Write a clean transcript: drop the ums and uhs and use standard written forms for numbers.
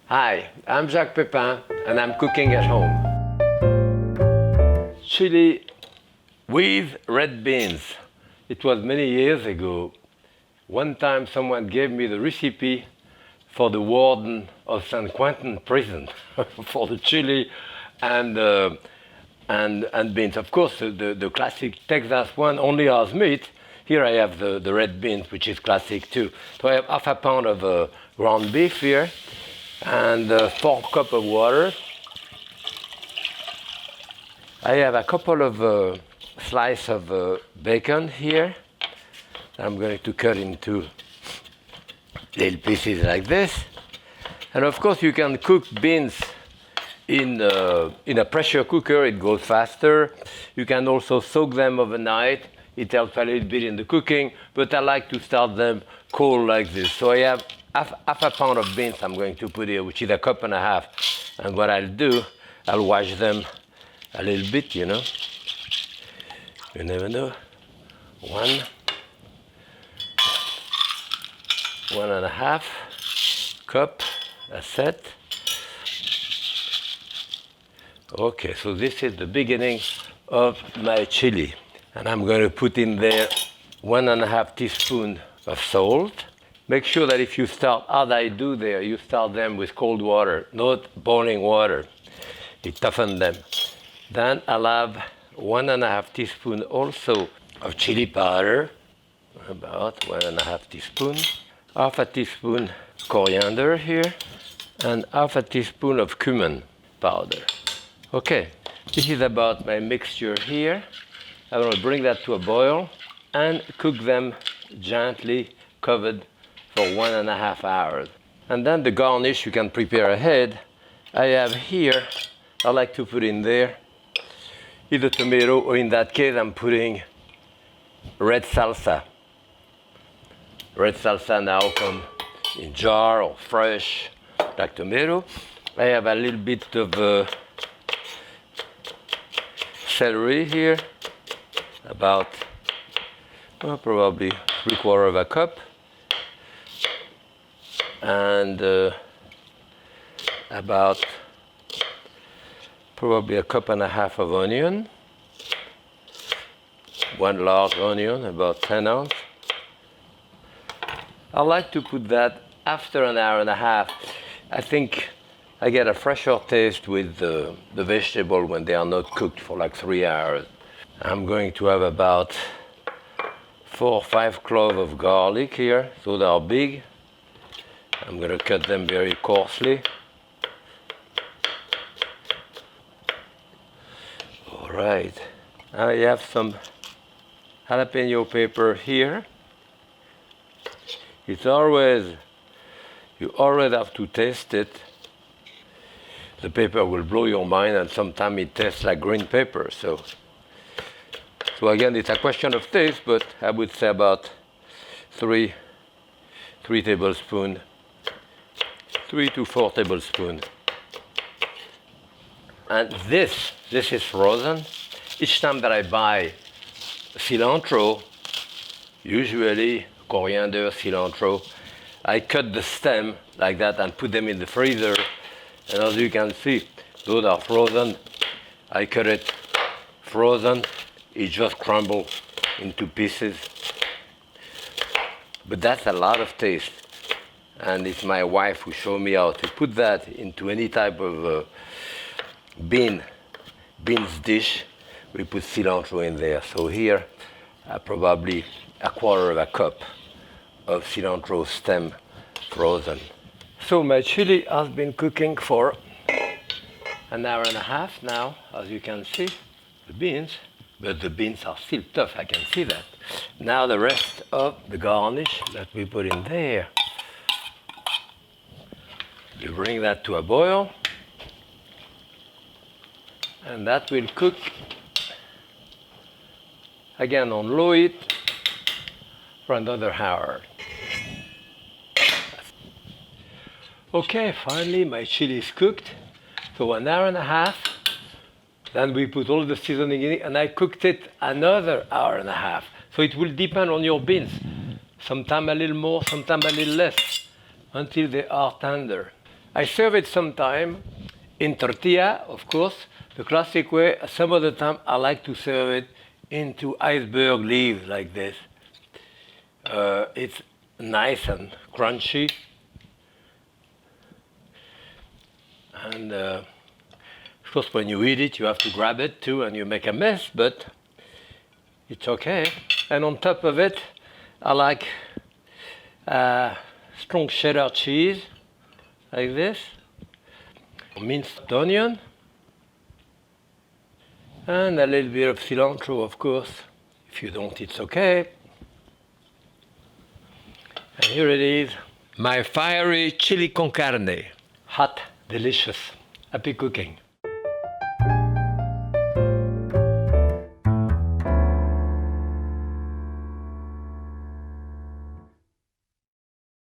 Hi, I'm Jacques Pépin and I'm cooking at home. Chili with red beans. It was many years ago. One time someone gave me the recipe for the warden of San Quentin prison for the chili and beans. Of course, the classic Texas one only has meat. Here I have the red beans, which is classic too. So I have half a pound of ground beef here and 4 cups of water. I have a couple of slices of bacon here. I'm going to cut into little pieces like this. And of course, you can cook beans in a pressure cooker. It goes faster. You can also soak them overnight. It helps a little bit in the cooking, but I like to start them cold like this. So I have half a pound of beans I'm going to put here, which is 1.5 cups. And what I'll do, I'll wash them a little bit, you know. You never know. 1.5 cup, that's it. Okay, so this is the beginning of my chili. And I'm going to put in there 1.5 teaspoons of salt. Make sure that if you start, as I do there, you start them with cold water, not boiling water. It toughens them. Then I'll have 1.5 teaspoons also of chili powder, about 1.5 teaspoons. Half a teaspoon coriander here, and half a teaspoon of cumin powder. Okay, this is about my mixture here. I'm going to bring that to a boil and cook them gently, covered for 1.5 hours. And then the garnish you can prepare ahead. I have here, I like to put in there either tomato, or in that case I'm putting red salsa. Red salsa now come in jar or fresh, like tomato. I have a little bit of celery here, about probably 3/4 cup, and about probably 1.5 cups of onion, 1 large onion, about 10 ounces. I like to put that after 1.5 hours. I think I get a fresher taste with the vegetable when they are not cooked for like 3 hours. I'm going to have about 4 or 5 cloves of garlic here. So they are big. I'm going to cut them very coarsely. All right. I have some jalapeno pepper here. You always have to taste it. The pepper will blow your mind, and sometimes it tastes like green pepper. So again, it's a question of taste, but I would say about 3 tablespoons, 3 to 4 tablespoons. And this is frozen. Each time that I buy cilantro, usually coriander, cilantro, I cut the stem like that and put them in the freezer. And as you can see, those are frozen. I cut it frozen. It just crumbles into pieces. But that's a lot of taste. And it's my wife who showed me how to put that into any type of beans dish. We put cilantro in there. So here, probably 1/4 cup of cilantro stem frozen. So my chili has been cooking for 1.5 hours now, as you can see, the beans. But the beans are still tough, I can see that. Now the rest of the garnish that we put in there. You bring that to a boil, and that will cook again on low heat for another hour. Okay, finally my chili is cooked. So 1.5 hours. Then we put all the seasoning in it, and I cooked it another 1.5 hours. So it will depend on your beans. Sometimes a little more, sometimes a little less, until they are tender. I serve it sometime in tortilla, of course, the classic way. Some of the time I like to serve it into iceberg leaves like this. It's nice and crunchy. And of course when you eat it you have to grab it too and you make a mess, but it's okay. And on top of it I like strong cheddar cheese like this, minced onion, and a little bit of cilantro, of course. If you don't, it's okay. And here it is, my fiery chili con carne. Hot, delicious. Happy cooking.